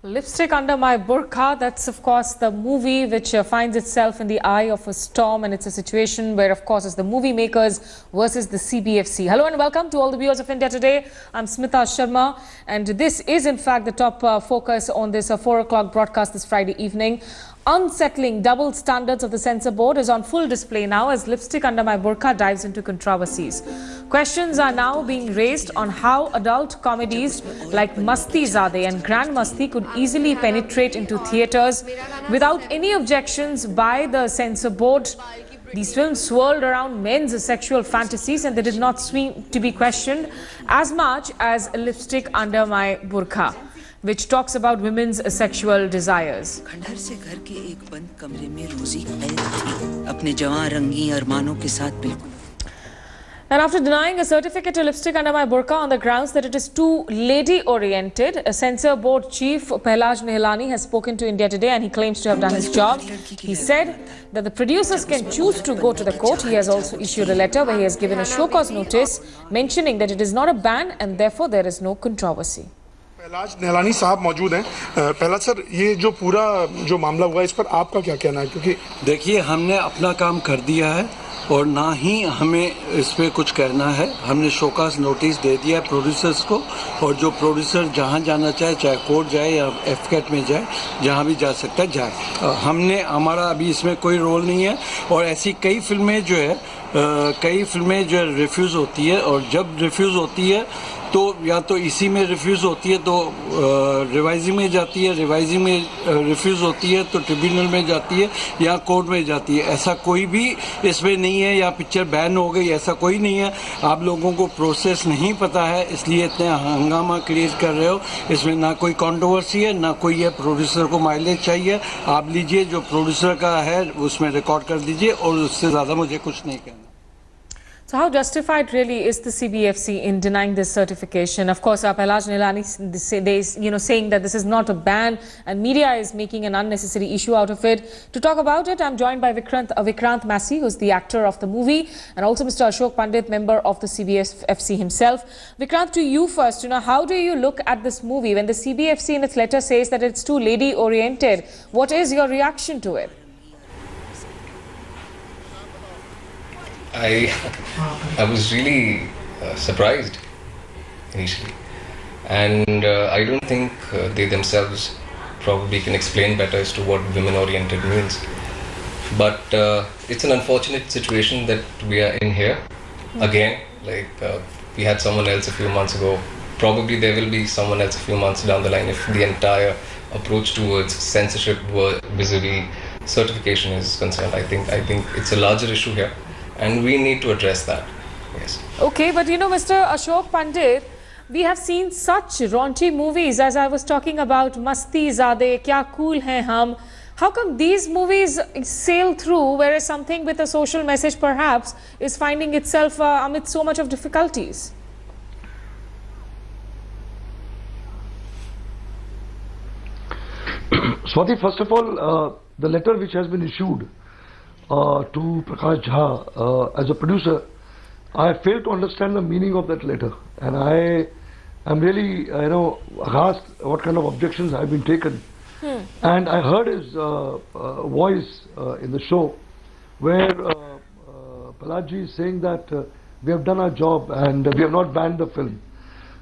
Lipstick Under My Burkha, that's of course the movie which finds itself in the eye of a storm, and it's a situation where of course it's the movie makers versus the CBFC. Hello and welcome to all the viewers of India Today. I'm Smita Sharma, and this is in fact the top focus on this 4 o'clock broadcast this Friday evening. Unsettling double standards of the censor board is on full display now as Lipstick Under My Burkha dives into controversies. Questions are now being raised on how adult comedies like Masti Zade and Grand Masti could easily penetrate into theatres without any objections by the censor board. These films swirled around men's sexual fantasies and they did not seem to be questioned as much as Lipstick Under My Burkha, which talks about women's sexual desires. And after denying a certificate to Lipstick Under My Burkha on the grounds that it is too lady-oriented, a censor board chief, Pahlaj Nihalani, has spoken to India Today and he claims to have done his job. He said that the producers can choose to go to the court. He has also issued a letter where he has given a show cause notice mentioning that it is not a ban and therefore there is no controversy. Pahlaj Nihalani साहब मौजूद हैं। Pahlaj sir, ये जो पूरा जो मामला हुआ इस पर आपका क्या कहना है? क्योंकि देखिए, हमने अपना काम कर दिया है और ना ही हमें इस पे कुछ कहना है। हमने शोकास नोटिस दे दिया है प्रोड्यूसर्स को, और जो प्रोड्यूसर जहां जाना चाहे, चाहे कोर्ट जाए या एफकेट में जाए, जहां भी जा सकता है जाए। हमने हमारा अभी इसमें कोई रोल नहीं है। और ऐसी कई फिल्में जो है रिफ्यूज़ होती है, और जब रिफ्यूज़ होती है तो या तो इसी में रिफ्यूज़ होती है तो रिवाइजिंग में जाती है, रिवाइजिंग में रिफ्यूज़ होती है तो ट्रिब्यूनल में जाती है या कोर्ट में जाती है। ऐसा कोई भी इसमें नहीं है या पिक्चर बैन हो गई, ऐसा कोई नहीं है। आप लोगों को प्रोसेस नहीं पता है, इसलिए इतने हंगामा क्रिएट कर रहे हो। इसमें ना कोई कंट्रोवर्सी है, ना कोई है प्रोड्यूसर को माइलेज चाहिए। आप लीजिए, जो प्रोड्यूसर का है उसमें रिकॉर्ड कर दीजिए, और उससे ज़्यादा मुझे कुछ नहीं कहना। So how justified really is the CBFC in denying this certification? Of course, Pahlaj Nihalani saying that this is not a ban and media is making an unnecessary issue out of it. To talk about it, I'm joined by Vikrant Massey, who's the actor of the movie, and also Mr. Ashok Pandit, member of the CBFC himself. Vikrant, to you first, how do you look at this movie when the CBFC in its letter says that it's too lady-oriented? What is your reaction to it? I was really surprised initially, and I don't think they themselves probably can explain better as to what women-oriented means. But it's an unfortunate situation that we are in here again. We had someone else a few months ago. Probably there will be someone else a few months down the line if the entire approach towards censorship vis-a-vis certification is concerned. I think it's a larger issue here, and we need to address that. Yes. Okay, but Mr. Ashok Pandit, we have seen such raunchy movies, as I was talking about Masti Zade, Kya Cool Hai Hum. How come these movies sail through, whereas something with a social message perhaps is finding itself amid so much of difficulties? Swati, first of all, the letter which has been issued to Prakash Jha as a producer, I failed to understand the meaning of that letter, and I am really asked what kind of objections have been taken. And I heard his voice in the show where Pahlaj is saying that we have done our job and we have not banned the film.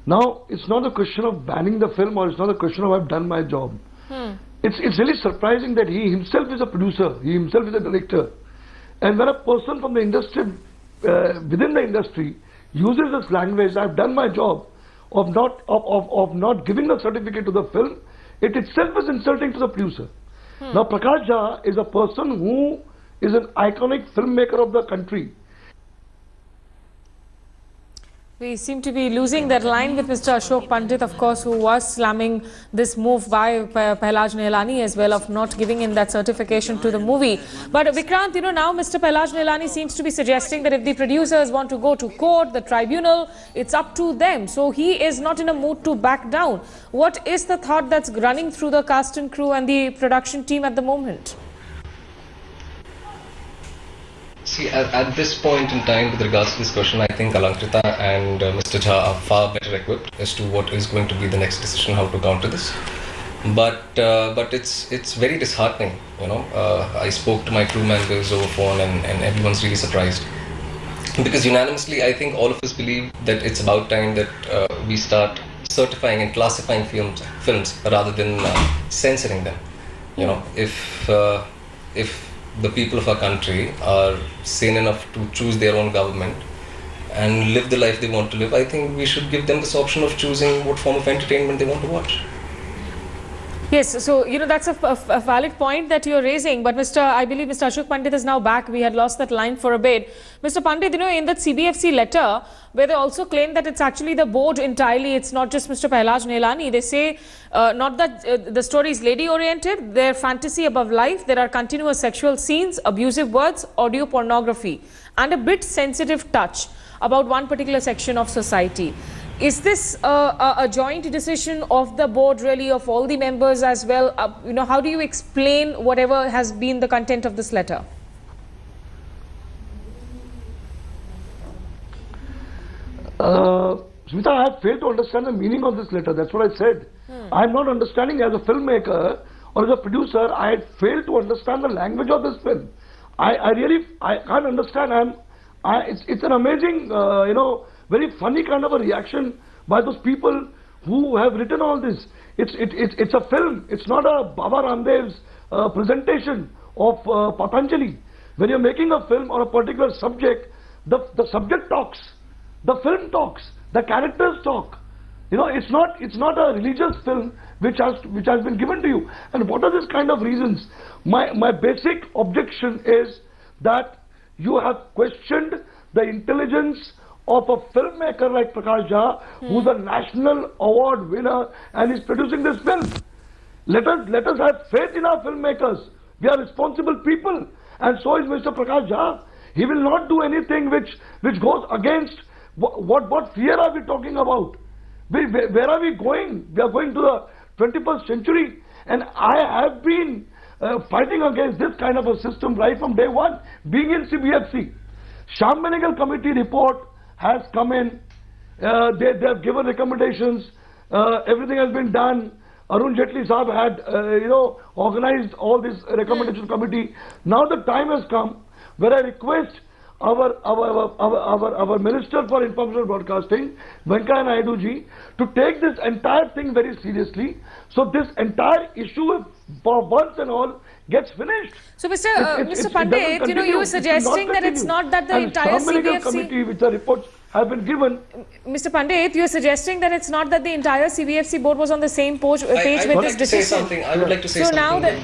Now, it's not a question of banning the film, or it's not a question of I've done my job. It's really surprising that he himself is a producer, he himself is a director. And when a person from the industry, within the industry, uses this language, I've done my job, of not giving the certificate to the film, it itself is insulting to the producer. Now, Prakash Jha is a person who is an iconic filmmaker of the country. We seem to be losing that line with Mr. Ashok Pandit, of course, who was slamming this move by Pahlaj Nihalani as well of not giving in that certification to the movie. But Vikrant, now Mr. Pahlaj Nihalani seems to be suggesting that if the producers want to go to court, the tribunal, it's up to them. So he is not in a mood to back down. What is the thought that's running through the cast and crew and the production team at the moment? See, at this point in time, with regards to this question, I think Alankrita and Mr. Jha are far better equipped as to what is going to be the next decision, how to counter this. but it's very disheartening. I spoke to my crew members over phone, and everyone's really surprised, because unanimously I think all of us believe that it's about time that we start certifying and classifying films rather than censoring them. If the people of our country are sane enough to choose their own government and live the life they want to live, I think we should give them this option of choosing what form of entertainment they want to watch. Yes, so that's a valid point that you're raising, but I believe Mr. Ashok Pandit is now back. We had lost that line for a bit. Mr. Pandit, in that CBFC letter, where they also claim that it's actually the board entirely, it's not just Mr. Pahlaj, Nihalani. They say not that the story is lady-oriented, their fantasy above life, there are continuous sexual scenes, abusive words, audio pornography, and a bit sensitive touch about one particular section of society. Is this a joint decision of the board, really, of all the members as well? How do you explain whatever has been the content of this letter? Smita, I have failed to understand the meaning of this letter. That's what I said. I am not understanding as a filmmaker or as a producer. I had failed to understand the language of this film. I can't understand. It's an amazing, very funny kind of a reaction by those people who have written all this. It's a film. It's not a Baba Ramdev's presentation of Patanjali. When you're making a film on a particular subject, the subject talks, the film talks, the characters talk. It's not a religious film which has been given to you. And what are these kind of reasons? My basic objection is that you have questioned the intelligence of a filmmaker like Prakash Jha, who's a national award winner and is producing this film. Let us have faith in our filmmakers. We are responsible people, and so is Mr. Prakash Jha. He will not do anything which goes against what fear are we talking about? Where are we going? We are going to the 21st century, and I have been fighting against this kind of a system right from day one, being in CBFC. Sham Benegal committee report has come in. They have given recommendations. Everything has been done. Arun Jaitley Saab had organized all this recommendation committee. Now the time has come where I request our Minister for Information and Broadcasting, Venkaiah Naidu ji, to take this entire thing very seriously, so this entire issue for once and all gets finished. So Mr. Pandit, you were suggesting that it's not that the entire CBFC committee, which the reports have been given. Mr. Pandit, you are suggesting that it's not that the entire CBFC board was on the same page with this decision. I would like to say so something.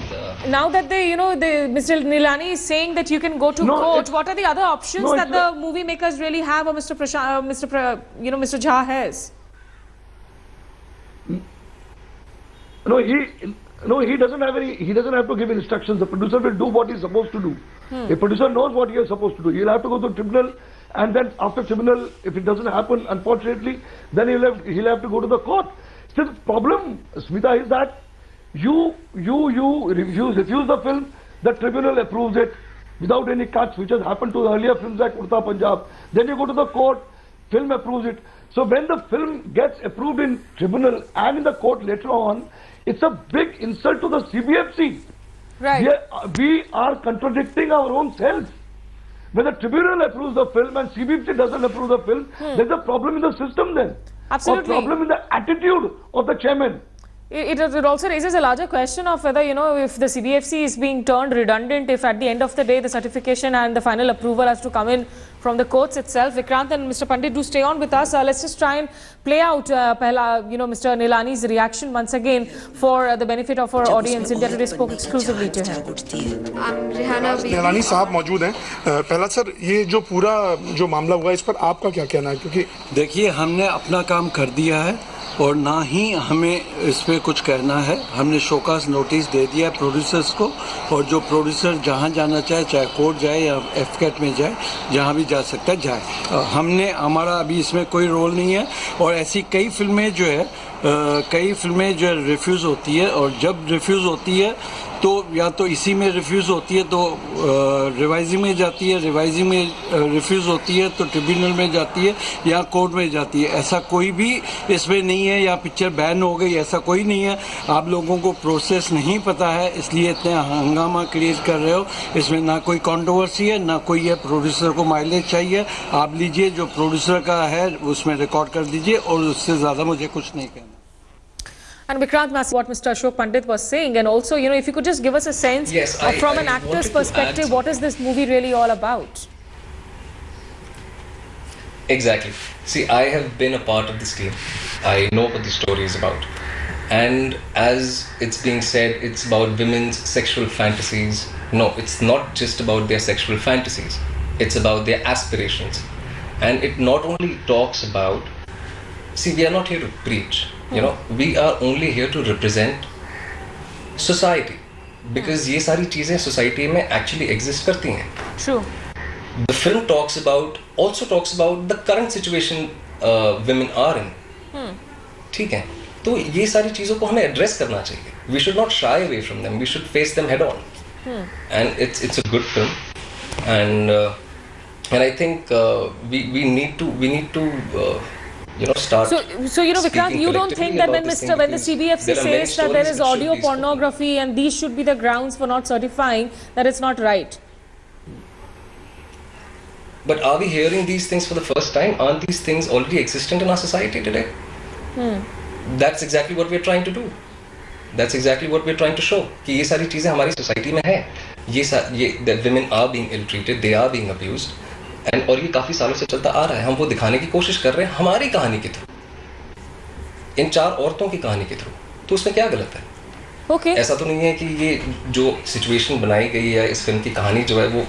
Now that Mr. Nihalani is saying that you can go to court, what are the other options that the movie makers really have, or Mr. Jha has? He doesn't have any. He doesn't have to give instructions. The producer will do what he's supposed to do. A producer knows what he is supposed to do. He'll have to go to tribunal, and then after tribunal, if it doesn't happen, unfortunately, then he'll have to go to the court. So the problem, Smita, is that you refuse the film. The tribunal approves it without any cuts, which has happened to the earlier films like Urta Punjab. Then you go to the court, film approves it. So when the film gets approved in tribunal and in the court later on, it's a big insult to the CBFC. Right. We are contradicting our own selves. When the tribunal approves the film and CBFC doesn't approve the film, there's a problem in the system then. Absolutely. A problem in the attitude of the chairman. It also raises a larger question of whether, if the CBFC is being turned redundant, if at the end of the day the certification and the final approval has to come in from the courts itself. Vikrant and Mr. Pandit, do stay on with us. Let's just try and play out Mr. Nihalani's reaction once again for the benefit of our audience. India Today spoke exclusively to him. Nihalani साहब मौजूद हैं। पहला sir, ये जो पूरा जो मामला हुआ, इस पर आपका क्या कहना है? क्योंकि देखिए, हमने अपना काम कर दिया है और ना ही हमें इस पर कुछ कहना है। हमने शोकास नोटिस दे दिया है प्रोड्यूसर्स को, और जो प्रोड्यूसर जहां जाना चाहे, चाहे कोर्ट जाए या एफकेट में जाए, जहां भी जा सकता है जाए। हमारा अभी इसमें कोई रोल नहीं है, और ऐसी कई फिल्में जो है कई फिल्में जो है रिफ्यूज़ होती है, और जब रिफ्यूज़ होती है तो या तो इसी में रिफ्यूज़ होती है तो रिवाइजिंग में जाती है, रिवाइजिंग में रिफ्यूज़ होती है तो ट्रिब्यूनल में जाती है या कोर्ट में जाती है। ऐसा कोई भी इसमें नहीं है या पिक्चर बैन हो गई, ऐसा कोई नहीं है। आप लोगों को प्रोसेस नहीं पता है, इसलिए इतने हंगामा क्रिएट कर रहे हो। इसमें ना कोई कंट्रोवर्सी है, ना कोई है प्रोड्यूसर को माइलेज चाहिए। आप लीजिए जो प्रोड्यूसर का है उसमें रिकॉर्ड कर दीजिए, और उससे ज़्यादा मुझे कुछ नहीं कहना। And Vikrant, what Mr. Ashok Pandit was saying, and also, if you could just give us a sense from an actor's perspective, what is this movie really all about? Exactly. See, I have been a part of this team. I know what the story is about. And as it's being said, it's about women's sexual fantasies. No, it's not just about their sexual fantasies. It's about their aspirations. And it not only talks about, see, we are not here to preach. We are only here to represent society, because ये सारी चीजें society में actually exist करती हैं. True. The film also talks about the current situation women are in. ठीक है, तो ये सारी चीजों को हमें address करना चाहिए. We should not shy away from them. We should face them head on. And it's a good film, and I think we need to. Start. So Vikrant, you don't think that when the CBFC says that there is audio pornography and these should be the grounds for not certifying, that it's not right? But are we hearing these things for the first time? Aren't these things already existent in our society today? That's exactly what we're trying to do. That's exactly what we're trying to show. कि ये सारी चीजें हमारी society में हैं. That women are being ill-treated, they are being abused. और ये काफी सालों से चलता आ रहा है. हम वो दिखाने की कोशिश कर रहे हैं हमारी कहानी के थ्रू, इन 4 औरतों की कहानी के थ्रू. तो उसमें क्या गलत है? Okay. ऐसा तो नहीं है कि ये जो सिचुएशन बनाई गई है, इस फिल्म की कहानी जो है वो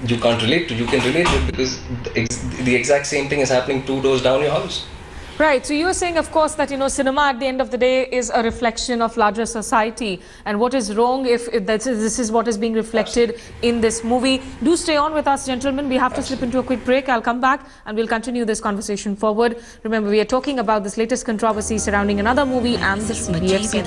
you can't relate to. You can relate to it because the exact same thing is happening 2 doors down your house. Right. So you were saying, of course, that cinema at the end of the day is a reflection of larger society, and what is wrong if this is what is being reflected in this movie. Do stay on with us, gentlemen. We have to slip into a quick break. I'll come back and we'll continue this conversation forward. Remember, we are talking about this latest controversy surrounding another movie and the CBFC.